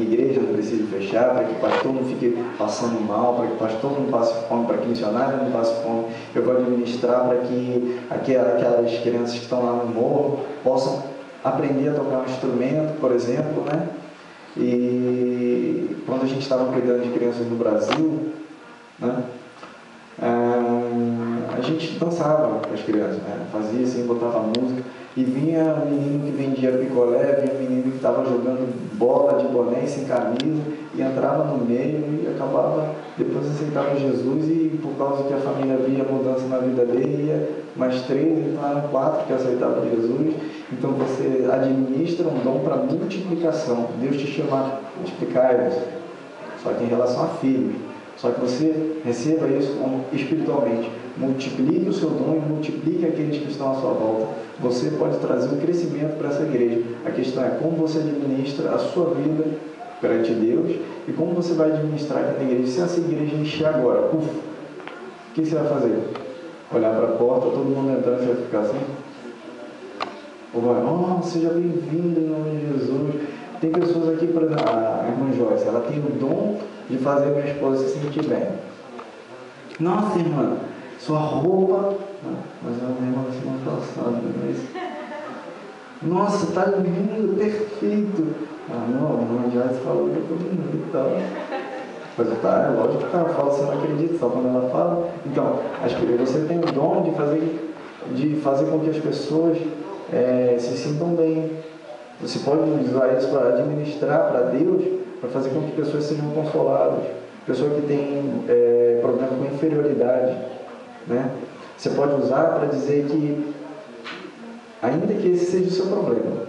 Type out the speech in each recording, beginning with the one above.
igreja não precise fechar, para que o pastor não fique passando mal, para que o pastor não passe fome, para que o missionário não passe fome. Eu vou administrar para que aquelas crianças que estão lá no morro possam aprender a tocar um instrumento, por exemplo, né? E quando a gente estava cuidando de crianças no Brasil, né? A gente dançava com as crianças, né? Fazia assim, botava música, e vinha um menino que vendia picolé, vinha um menino que estava jogando bola de boné e sem camisa, e entrava no meio e acabava, depois aceitava Jesus, e por causa que a família via mudança na vida dele, ia mais 3, então 4 que aceitavam Jesus. Então você administra um dom para multiplicação. Deus te chama a multiplicar isso, só que em relação a filhos. Só que você receba isso espiritualmente. Multiplique o seu dom e multiplique aqueles que estão à sua volta. Você pode trazer um crescimento para essa igreja. A questão é como você administra a sua vida perante Deus e como você vai administrar aquela igreja. Se essa igreja encher agora, o que você vai fazer? Olhar para a porta, todo mundo entrando, você vai ficar assim? Ou vai, oh, seja bem-vindo em nome de Jesus. Tem pessoas aqui, por exemplo, a irmã Joyce, ela tem o dom de fazer a minha esposa se sentir bem. Nossa, irmã, sua roupa... Mas a minha irmã semana passada, mas... Nossa, tá lindo, perfeito. Ah, não, a irmã Joyce falou que eu tô lindo e tal. Pois tá, é lógico que tá, eu falo, você não acredita, só quando ela fala. Então, acho que você tem o dom de fazer com que as pessoas se sintam bem. Você pode usar isso para administrar para Deus, para fazer com que pessoas sejam consoladas, pessoas que têm problema com inferioridade, né? Você pode usar para dizer que, ainda que esse seja o seu problema,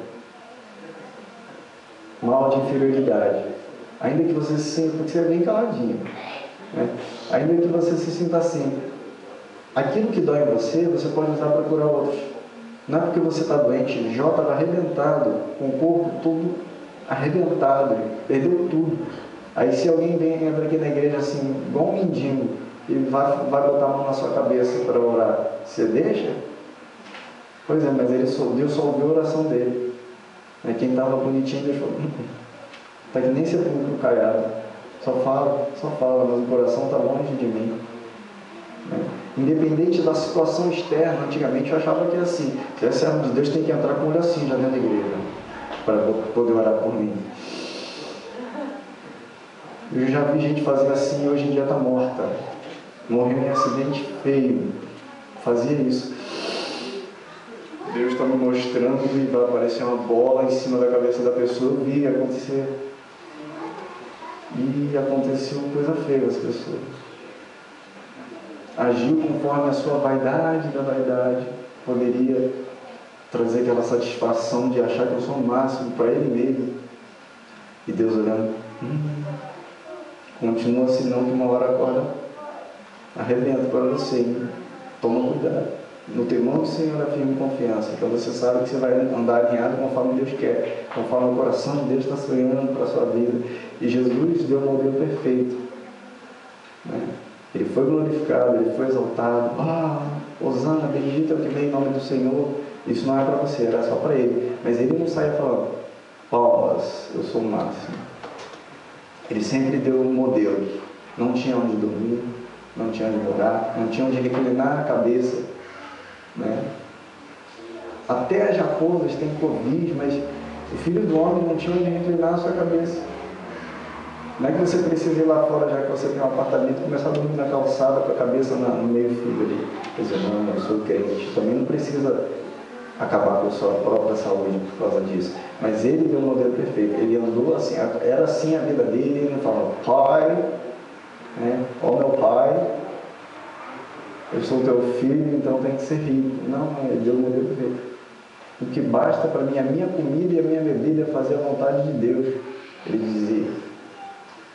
mal de inferioridade, ainda que você se sinta, porque você é bem caladinho, né? Ainda que você se sinta assim, aquilo que dói em você, você pode usar para curar outros. Não é porque você está doente. Jó estava arrebentado, com o corpo todo arrebentado, perdeu tudo. Aí se alguém entra aqui na igreja assim, igual um mendigo, e vai botar a mão na sua cabeça para orar, você deixa? Pois é, mas Deus só ouviu a oração dele. Quem estava bonitinho, Deus falou, está que nem sepulcro caiado, só fala, mas o coração está longe de mim. Independente da situação externa, antigamente eu achava que assim, se é servo de Deus, tem que entrar com o olho assim já dentro da igreja, para poder orar por mim. Eu já vi gente fazer assim e hoje em dia está morta. Morreu em acidente feio. Fazia isso. Deus está me mostrando e vai aparecer uma bola em cima da cabeça da pessoa. Eu vi acontecer. E aconteceu coisa feia com as pessoas. Agiu conforme a sua vaidade da vaidade, poderia trazer aquela satisfação de achar que eu sou o máximo para ele mesmo. E Deus olhando, continua assim não, que uma hora acorda, arrebenta para você, toma cuidado. No temor do Senhor é firme confiança, então você sabe que você vai andar alinhado conforme Deus quer, conforme o coração de Deus está sonhando para a sua vida. E Jesus deu o modelo perfeito, né? Ele foi glorificado, ele foi exaltado. Hosana, bendito é o que vem em nome do Senhor. Isso não é para você, era só para ele. Mas ele não saia falando, palmas, eu sou o máximo. Ele sempre deu um modelo. Não tinha onde dormir, não tinha onde morar, não tinha onde reclinar a cabeça, né? Até as raposas têm covis, mas o Filho do Homem não tinha onde reclinar a sua cabeça. Não é que você precisa ir lá fora, já que você tem um apartamento, começar a dormir na calçada com a cabeça no meio-fio ali. Quer dizer, não, eu sou crente. Também não precisa acabar com a sua própria saúde por causa disso. Mas ele deu um modelo perfeito. Ele andou assim, era assim a vida dele. Ele não falava, pai, ó meu pai, eu sou teu filho, então tem que ser rico. Não, ele deu um modelo perfeito. O que basta para mim, a minha comida e a minha bebida é fazer a vontade de Deus. Ele dizia.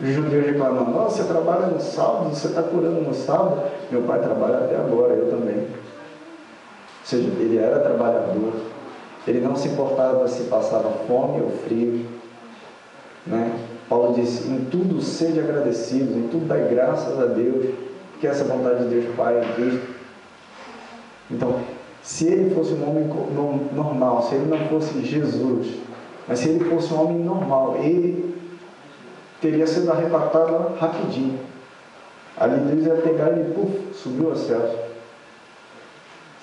Os judeus reclamando, nossa, você trabalha no sábado, você está curando no sábado. Meu pai trabalha até agora, eu também. Ou seja, ele era trabalhador. Ele não se importava se passava fome ou frio, né? Paulo disse, em tudo sede agradecidos, em tudo dai graças a Deus, porque essa é a vontade de Deus Pai em Cristo. Então, se ele fosse um homem normal, se ele não fosse Jesus, mas se ele fosse um homem normal, ele teria sido arrebatada rapidinho. Ali Deus ia pegar ele, subiu aos céus.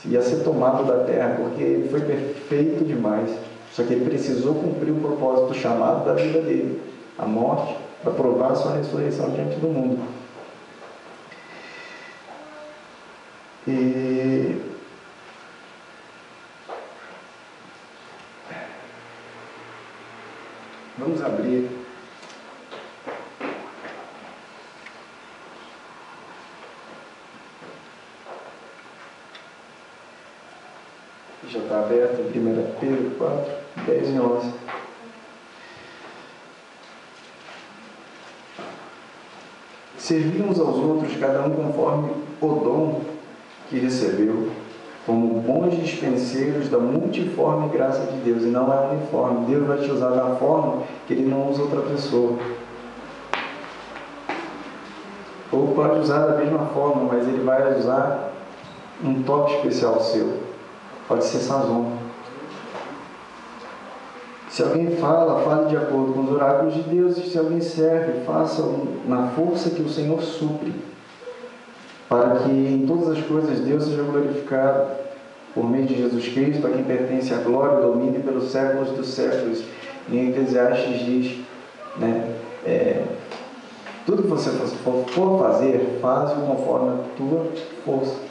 Ia ser tomado da terra, porque ele foi perfeito demais. Só que ele precisou cumprir o propósito chamado da vida dele, a morte, para provar a sua ressurreição diante do mundo. E vamos abrir já está aberto, 1 Pedro 4, 10 e 11. Servi uns aos outros, cada um conforme o dom que recebeu, como bons dispenseiros da multiforme graça de Deus. E não é uniforme. Deus vai te usar da forma que Ele não usa outra pessoa. Ou pode usar da mesma forma, mas Ele vai usar um toque especial seu. Pode ser sazon. Se alguém fala, fale de acordo com os oráculos de Deus. E se alguém serve, faça na força que o Senhor supre, para que em todas as coisas Deus seja glorificado por meio de Jesus Cristo, a quem pertence a glória e o domínio pelos séculos dos séculos. Em Eclesiastes diz, tudo que você for fazer, faz conforme a tua força.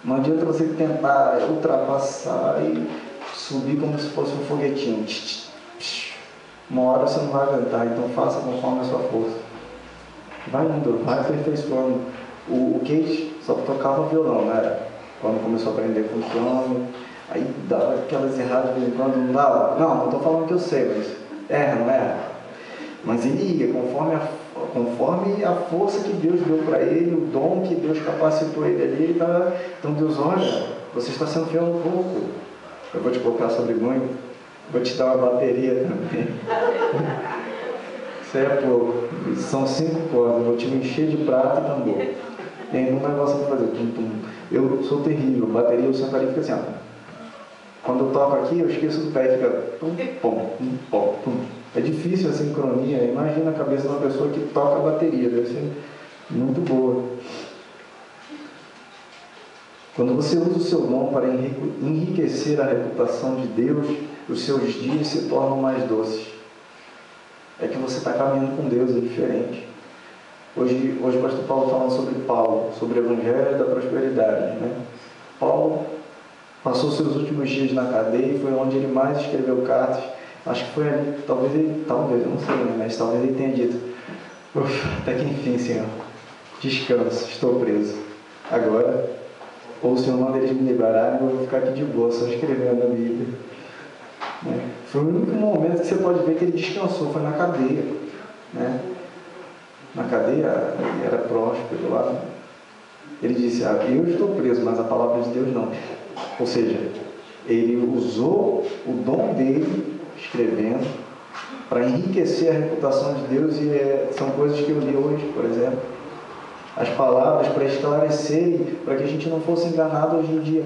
Não adianta você tentar ultrapassar e subir como se fosse um foguetinho. Uma hora você não vai aguentar, então faça conforme a sua força. Vai indo, vai aperfeiçoando. O Kate só tocava violão, né? Quando começou a aprender com o piano, aí dava aquelas erradas de vez em quando, não dava. Não estou falando que eu sei, mas erra, não erra. Mas ele ia conforme a força que Deus deu para ele, o dom que Deus capacitou ele ali. Então Deus, olha, você está sendo fiel um pouco. Eu vou te colocar sobre muito, vou te dar uma bateria também. Isso é pouco. São 5 cordas, vou te encher de prata e tambor. Tem um negócio para fazer, tum-tum. Eu sou terrível, bateria eu sentaria e fica assim, ó. Quando eu toco aqui, eu esqueço do pé e fica tum-pom, tum-pom, tum. É difícil a sincronia. Imagina a cabeça de uma pessoa que toca a bateria, deve ser muito boa. Quando você usa o seu dom para enriquecer a reputação de Deus, os seus dias se tornam mais doces. É que você está caminhando com Deus, é diferente. Hoje o pastor Paulo falando sobre Paulo, sobre o Evangelho da Prosperidade, né? Paulo passou seus últimos dias na cadeia e foi onde ele mais escreveu cartas. Acho que foi ali, talvez, eu não sei, né? Mas talvez ele tenha dito, até que enfim, Senhor, descanso, estou preso. Agora, ou o Senhor manda eles me liberarem, eu vou ficar aqui de boa, só escrevendo a Bíblia. Né? Foi o único momento que você pode ver que ele descansou, foi na cadeia. Né? Na cadeia ele era próspero lá. Ele disse, eu estou preso, mas a palavra de Deus não. Ou seja, ele usou o dom dele, escrevendo, para enriquecer a reputação de Deus. E são coisas que eu li hoje, por exemplo. As palavras para esclarecerem, para que a gente não fosse enganado hoje em dia.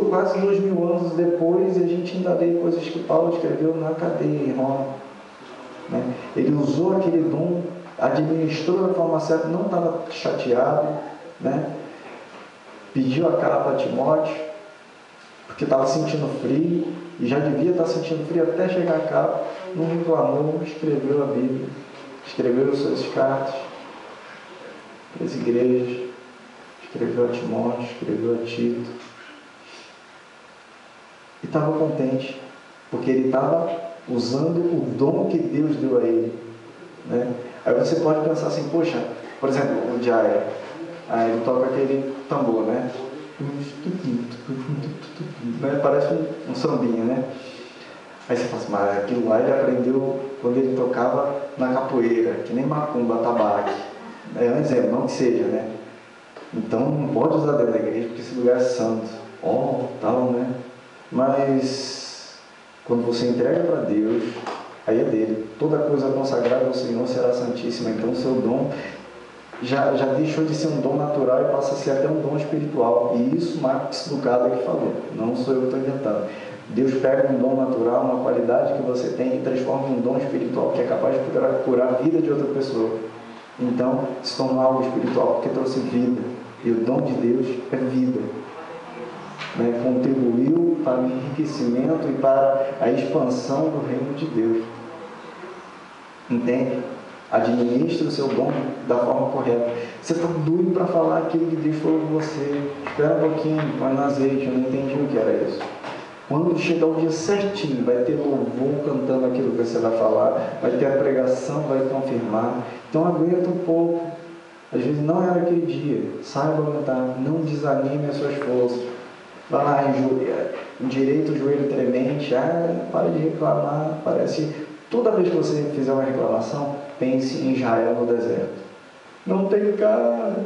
Quase 2000 anos depois, a gente ainda lê coisas que Paulo escreveu na cadeia em Roma. Né? Ele usou aquele dom, administrou da forma certa, não estava chateado, né? Pediu a carta a Timóteo, porque estava sentindo frio, e já devia estar sentindo frio até chegar a capa, não reclamou, escreveu a Bíblia, escreveu as suas cartas para as igrejas, escreveu a Timóteo, escreveu a Tito, e estava contente, porque ele estava usando o dom que Deus deu a ele. Né? Aí você pode pensar assim, poxa, por exemplo, o Jair, aí ele toca aquele tambor, né? Parece um sambinha, né? Aí você fala assim, mas aquilo lá ele aprendeu quando ele tocava na capoeira, que nem macumba, tabaque. É um exemplo, não que seja, né? Então não pode usar dentro da igreja, porque esse lugar é santo. Tal, né? Mas quando você entrega para Deus, aí é dele. Toda coisa consagrada ao Senhor será santíssima. Então o seu dom já deixou de ser um dom natural e passa a ser até um dom espiritual. E isso Max Lucado que falou, não sou eu que estou inventando. Deus pega um dom natural, uma qualidade que você tem e transforma em um dom espiritual que é capaz de curar a vida de outra pessoa. Então, se tornou algo espiritual porque trouxe vida. E o dom de Deus é vida. Né? Contribuiu para o enriquecimento e para a expansão do reino de Deus. Entende? Administre o seu dom da forma correta. Você está doido para falar aquilo que Deus falou com você. Espera um pouquinho, vai no azeite, eu não entendi o que era isso. Quando chegar o dia certinho, vai ter louvor cantando aquilo que você vai falar, vai ter a pregação, vai confirmar. Então aguenta um pouco. Às vezes não era aquele dia. Saiba aguentar, não desanime as suas forças. Vai lá, endireita o joelho tremente, para de reclamar, parece... Toda vez que você fizer uma reclamação, pense em Israel no deserto. Não tem carne,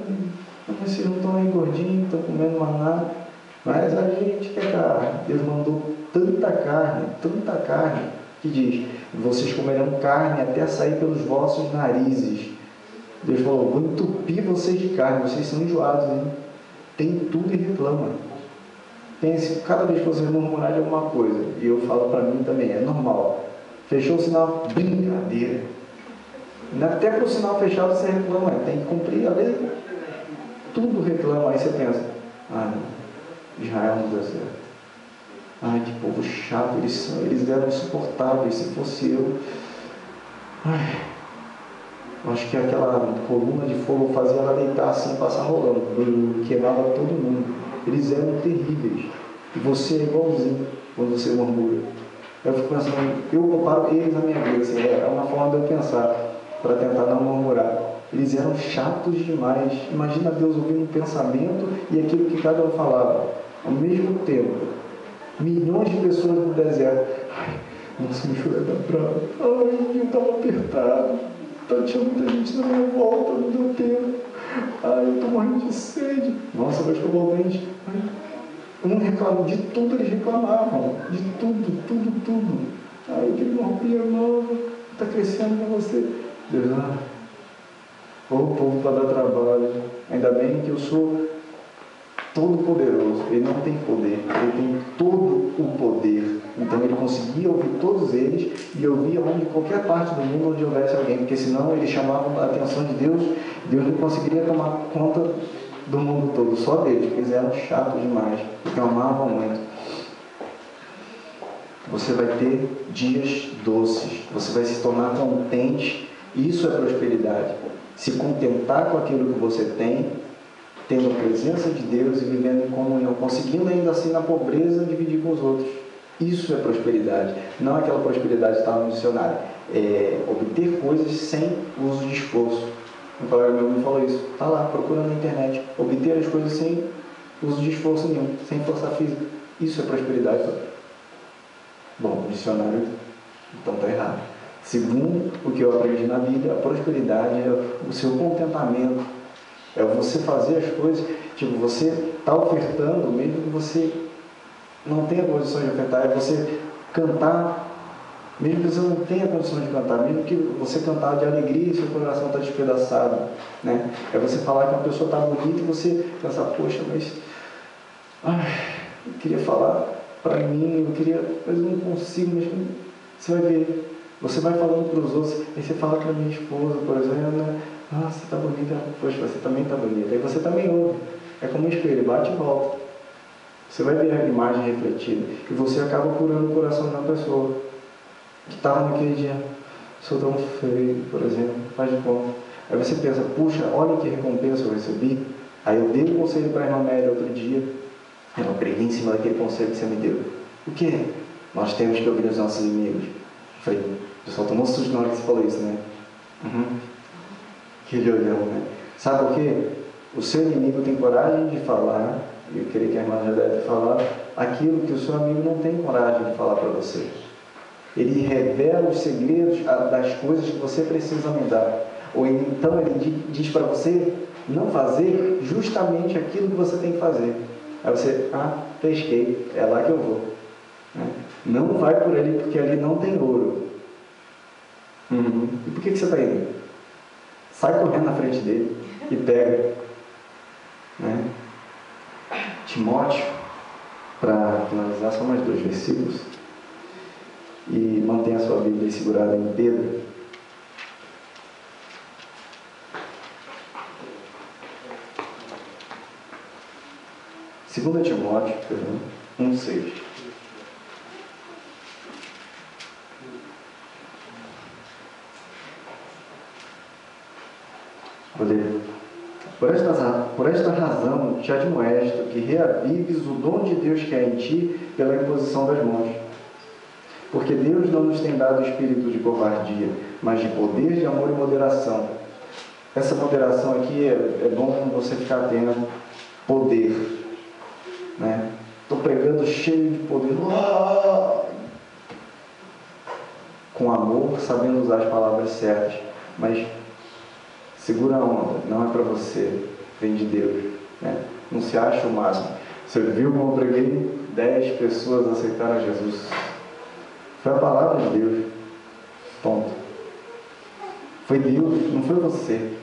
vocês não estão aí gordinhos, estão comendo maná, mas a gente quer carne. Deus mandou tanta carne, que diz, vocês comerão carne até sair pelos vossos narizes. Deus falou, vou entupir vocês de carne, vocês são enjoados, hein? Tem tudo e reclama. Pense, cada vez que você murmurar de alguma coisa, e eu falo para mim também, é normal. Fechou o sinal, brincadeira. Até para o sinal fechado você reclama, tem que cumprir a lei. Tudo reclama, aí você pensa, Israel no deserto. Que povo chato, eles eram insuportáveis, se fosse eu. Eu acho que aquela coluna de fogo fazia ela deitar assim, passar rolando, queimava todo mundo. Eles eram terríveis. E você é igualzinho quando você murmura. Eu fico pensando, eu comparo eles à minha vida, assim, é uma forma de eu pensar, para tentar não murmurar. Eles eram chatos demais. Imagina Deus ouvindo um pensamento e aquilo que cada um falava. Ao mesmo tempo, milhões de pessoas no deserto. Nossa, meu joelho tá bravo. Eu estava apertado. Tinha muita gente na minha volta, não deu tempo. Eu tô morrendo de sede. Nossa, vai escovar o dente. Um reclamava, de tudo eles reclamavam, de tudo. Eu queria uma roupinha nova, está crescendo com você. Deus, o povo para dar trabalho. Ainda bem que eu sou todo poderoso. Ele não tem poder, ele tem todo o poder. Então ele conseguia ouvir todos eles e ouvia onde qualquer parte do mundo onde houvesse alguém, porque senão eles chamavam a atenção de Deus. Deus não conseguiria tomar conta do mundo todo, só deles, porque eles eram chatos demais, reclamavam muito. Você vai ter dias doces, você vai se tornar contente, isso é prosperidade. Se contentar com aquilo que você tem, tendo a presença de Deus e vivendo em comunhão, conseguindo ainda assim na pobreza dividir com os outros. Isso é prosperidade, não aquela prosperidade que está no dicionário, é obter coisas sem uso de esforço. Um colega meu me falou isso, está lá, procura na internet, obter as coisas sem uso de esforço nenhum, sem força física. Isso é prosperidade. Bom, o dicionário então está errado. Segundo o que eu aprendi na vida, a prosperidade é o seu contentamento, é você fazer as coisas, tipo, você está ofertando, mesmo que você não tenha condições de ofertar, é você cantar, mesmo que você não tenha condições de cantar, mesmo que você cantar de alegria e seu coração está despedaçado, né? É você falar que uma pessoa está bonita e você pensar, poxa, mas eu queria falar para mim, mas eu não consigo, mas você vai ver, você vai falando para os outros, aí você fala para minha esposa, por exemplo, né? Você está bonita, poxa, você também está bonita, aí você também ouve, é como um espelho, bate e volta, você vai ver a imagem refletida, e você acaba curando o coração de uma pessoa, que estava naquele dia, sou tão feio, por exemplo, faz de conta, aí você pensa, puxa, olha que recompensa eu recebi, aí eu dei um conselho para a irmã Mary outro dia, eu preguei em cima daquele conselho que você me deu. O que? Nós temos que ouvir os nossos inimigos. Eu falei, o pessoal tomou susto na hora que você falou isso, né? Aquele olhão, né? Sabe por quê? O seu inimigo tem coragem de falar, e eu creio que a irmã já deve falar, aquilo que o seu amigo não tem coragem de falar para você. Ele revela os segredos das coisas que você precisa mudar. Ou então ele diz para você não fazer justamente aquilo que você tem que fazer. Aí você, pesquei, é lá que eu vou. Não vai por ali, porque ali não tem ouro. E por que você está indo? Sai correndo na frente dele e pega. Timóteo, Para finalizar, só mais 2 versículos. E mantenha a sua Bíblia segurada em Pedro. 2 Timóteo, 1,6. Vou ler. Por esta razão te admoesto que reavives o dom de Deus que há em ti pela imposição das mãos. Porque Deus não nos tem dado espírito de covardia, mas de poder, de amor e moderação. Essa moderação aqui é bom você ficar tendo poder. Estou pregando cheio de poder. Com amor, sabendo usar as palavras certas. Mas segura a onda, não é para você, vem de Deus. Não se acha o máximo. Você viu como eu preguei? 10 pessoas aceitaram Jesus. Foi a palavra de Deus. Ponto. Foi Deus, não foi você.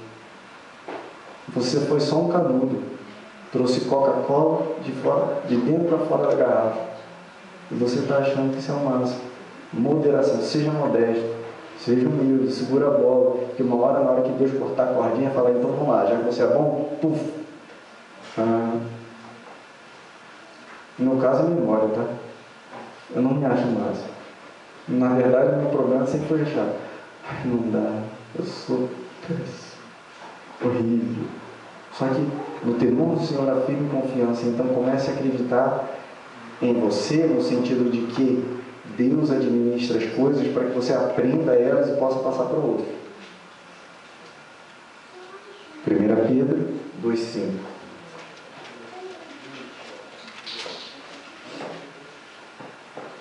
Você foi só um canudo. Trouxe Coca-Cola de dentro para fora da garrafa. E você está achando que isso é o máximo. Moderação, seja modesto, seja humilde, segura a bola. Que uma hora, na hora que Deus cortar a cordinha, fala, então vamos lá, já que você é bom, puf. No meu caso, é memória, tá? Eu não me acho o máximo. Na verdade, o meu problema sempre foi achar, não dá, eu sou horrível. Só que no temor do Senhor há firme confiança. Então comece a acreditar em você, no sentido de que Deus administra as coisas para que você aprenda elas e possa passar para o outro. 1 Pedro 2,5.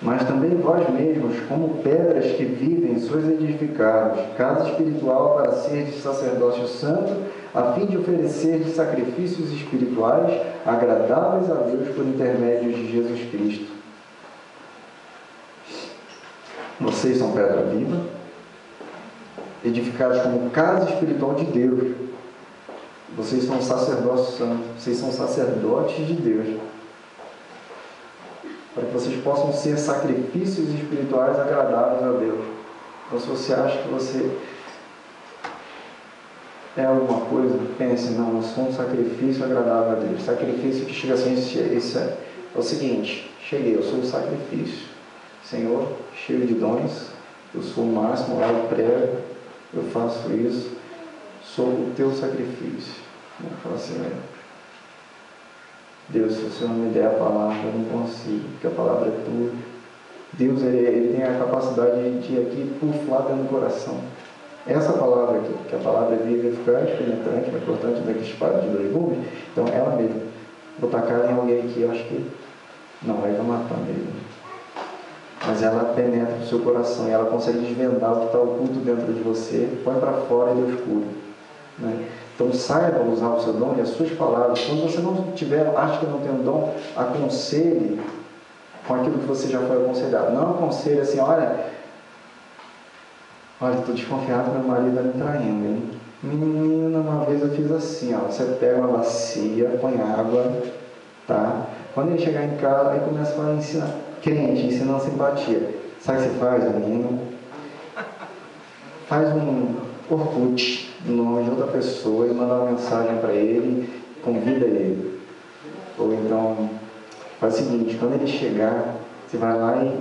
Mas também vós mesmos, como pedras que vivem, sois edificados, casa espiritual para seres sacerdócio santo, a fim de oferecer sacrifícios espirituais agradáveis a Deus por intermédio de Jesus Cristo. Vocês são pedra viva, edificados como casa espiritual de Deus. Vocês são sacerdócio santo, vocês são sacerdotes de Deus. Para que vocês possam ser sacrifícios espirituais agradáveis a Deus. Então, se você acha que você é alguma coisa, pense, não, eu sou um sacrifício agradável a Deus. Sacrifício que chega assim, isso é o seguinte, cheguei, eu sou um sacrifício. Senhor, cheio de dons, eu sou o máximo, lá eu prego, eu faço isso, sou o teu sacrifício. Eu falo assim, Deus, se o Senhor me der a palavra, eu não consigo, porque a palavra é tua. Deus, ele tem a capacidade de aqui pufar dentro do coração. Essa palavra aqui, que a palavra é viva, eficaz, penetrante, mais importante do que espada de 2 gumes, então ela mesmo. Vou tacar ela em alguém aqui, eu acho que não vai matar mesmo. Mas ela penetra no seu coração e ela consegue desvendar o que está oculto dentro de você, põe para fora e Deus cura. Então saiba usar o seu dom e as suas palavras. Quando você não tiver, acha que não tem um dom, aconselhe com aquilo que você já foi aconselhado. Não aconselhe assim, olha, estou desconfiado que meu marido está me traindo, hein? Menina, uma vez eu fiz assim, você pega uma bacia, põe água, tá? Quando ele chegar em casa, aí começa a ensinar, crente, ensinando simpatia. Sabe o que você faz, menino? Faz um Orkut no nome de outra pessoa e manda uma mensagem para ele, convida ele. Ou então, faz o seguinte, quando ele chegar, você vai lá e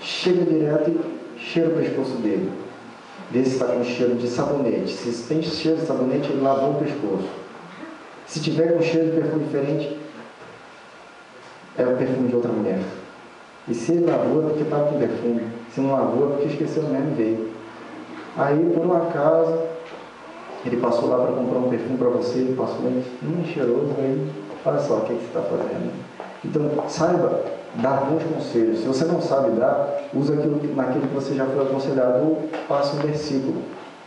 chega direto e cheira o pescoço dele. Vê se está com cheiro de sabonete. Se tem cheiro de sabonete, ele lavou o pescoço. Se tiver com cheiro de perfume diferente, é o perfume de outra mulher. E se ele lavou, é porque estava com perfume. Se não lavou, é porque esqueceu mesmo e veio. Aí, por um acaso, ele passou lá para comprar um perfume para você, ele passou cheiroso, aí, olha só o que você está fazendo. Então, saiba dar bons conselhos. Se você não sabe dar, usa naquilo que você já foi aconselhado, ou passe um versículo.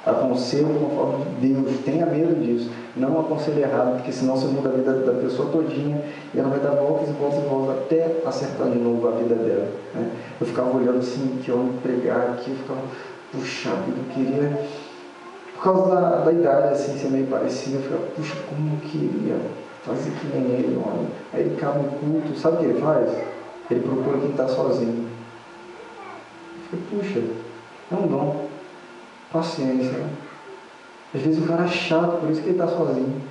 Aconselho conforme Deus, tenha medo disso. Não aconselhe errado, porque senão você muda a vida da pessoa todinha e ela vai dar voltas e voltas e voltas até acertar de novo a vida dela. Eu ficava olhando assim, que homem pregar aqui, eu ficava, puxa vida, eu queria... Por causa da idade, assim, ser meio parecido, eu ficava, puxa, como eu queria fazer que nem ele, olha. Aí ele acaba no culto, sabe o que ele faz? Ele procura quem está sozinho. Fica, puxa, é um dom. Paciência, né? Às vezes o cara é chato, por isso que ele está sozinho.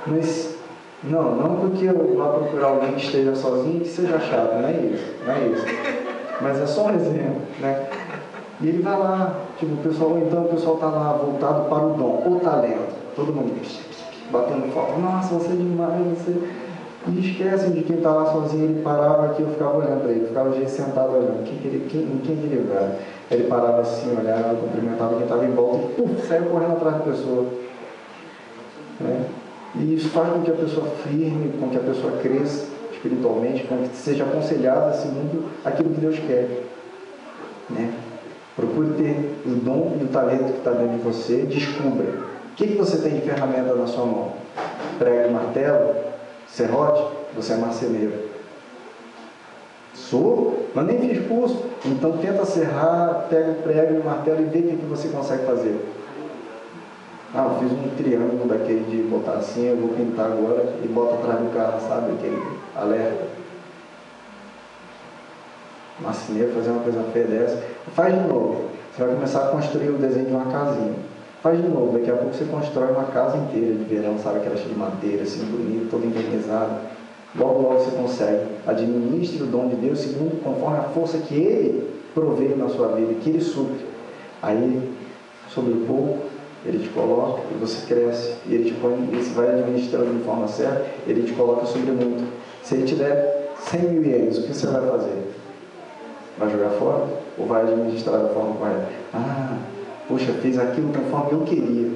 Mas, não porque eu vá procurar alguém que esteja sozinho e que seja chato, não é isso. Mas é só um exemplo, né? E ele vai lá, tipo, o pessoal está lá voltado para o dom, o talento. Todo mundo batendo foto. Nossa, você é demais, você... E esquecem de quem está lá sozinho. Ele parava aqui, eu ficava olhando para ele, ficava sentado olhando, em quem ele vai. Ele parava assim, olhava, cumprimentava quem estava em volta e puf, saiu correndo atrás da pessoa. Né? E isso faz com que a pessoa firme, com que a pessoa cresça espiritualmente, com que seja aconselhada segundo aquilo que Deus quer. Né? Procure ter o dom e o talento que está dentro de você, descubra. O que você tem de ferramenta na sua mão? Prego, martelo, serrote? Você é marceneiro. Sou, mas nem fiz curso. Então tenta serrar, pega o prego e o martelo e vê o que você consegue fazer. Eu fiz um triângulo daquele de botar assim, eu vou pintar agora e bota atrás do carro, sabe? Aquele alerta. Marceneiro, fazer uma coisa feia dessa. Faz de novo. Você vai começar a construir o desenho de uma casinha. Faz de novo. Daqui a pouco você constrói uma casa inteira de verão, sabe? Aquela cheia de madeira, assim, bonita, toda envernizada. Logo você consegue. Administre o dom de Deus segundo, conforme a força que Ele provê na sua vida, que Ele supre. Aí, sobre o pouco, Ele te coloca e você cresce. E Ele te põe, e você vai administrando de forma certa, Ele te coloca sobre muito. Se Ele te der 100 mil ienes, o que você vai fazer? Vai jogar fora? Ou vai administrar da forma correta? Poxa, fiz aquilo conforme eu queria.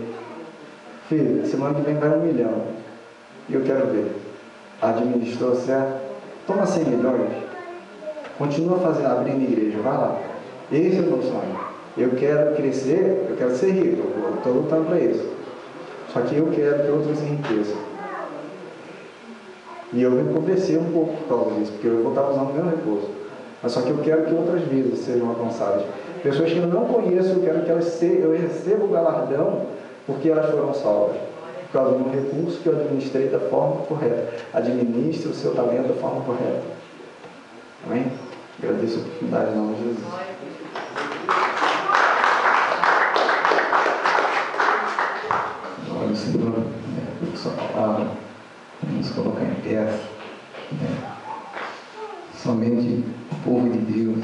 Filho, semana que vem vai 1 milhão. E eu quero ver. Administrou certo? Toma 100 milhões. Continua abrindo igreja. Vai lá. Esse é o meu sonho. Eu quero crescer, eu quero ser rico. Eu estou lutando para isso. Só que eu quero que outros enriqueçam. E eu me convencer um pouco por causa disso, porque eu vou estar usando o meu recurso. Mas só que eu quero que outras vidas sejam alcançadas. Pessoas que eu não conheço, eu quero que eu receba o galardão porque elas foram salvas. Por causa do recurso que eu administrei da forma correta. Administre o seu talento da forma correta. Amém? Agradeço a oportunidade em nome de Jesus. Glória ao Senhor, por sua palavra, nos colocar em pé. Somente o povo de Deus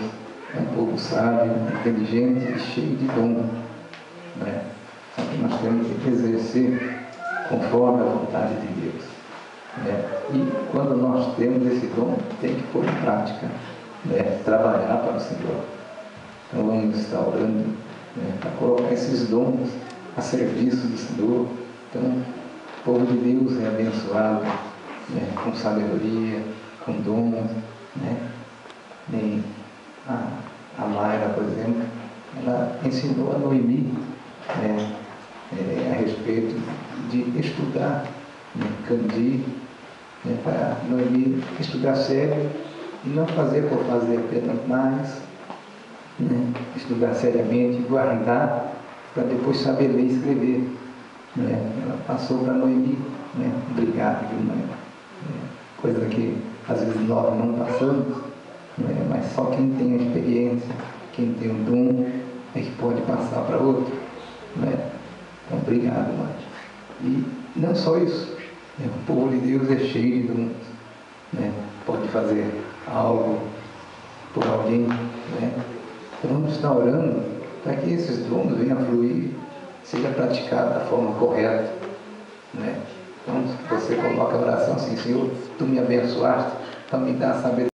é um povo sábio, inteligente e cheio de dom. Só que nós temos que exercer conforme a vontade de Deus. E quando nós temos esse dom, tem que pôr em prática, trabalhar para o Senhor. Então vamos estar orando para colocar esses dons a serviço do Senhor. Então o povo de Deus é abençoado com sabedoria, com dons. Nem a Mayra, por exemplo, ela ensinou a Noemi a respeito de estudar Candi, para Noemi estudar sério e não fazer por fazer apenas, mas estudar seriamente, guardar para depois saber ler e escrever. Ela passou para Noemi, obrigado, coisa que às vezes nós não passamos, mas só quem tem a experiência, quem tem o dom, é que pode passar para outro. Então, obrigado, mãe. E não só isso, o povo de Deus é cheio de dons, pode fazer algo por alguém. Então, vamos estar orando para que esses dons venham a fluir, seja praticado da forma correta. Então, você coloca a oração assim: Senhor, tu me abençoaste, então me dá sabedoria.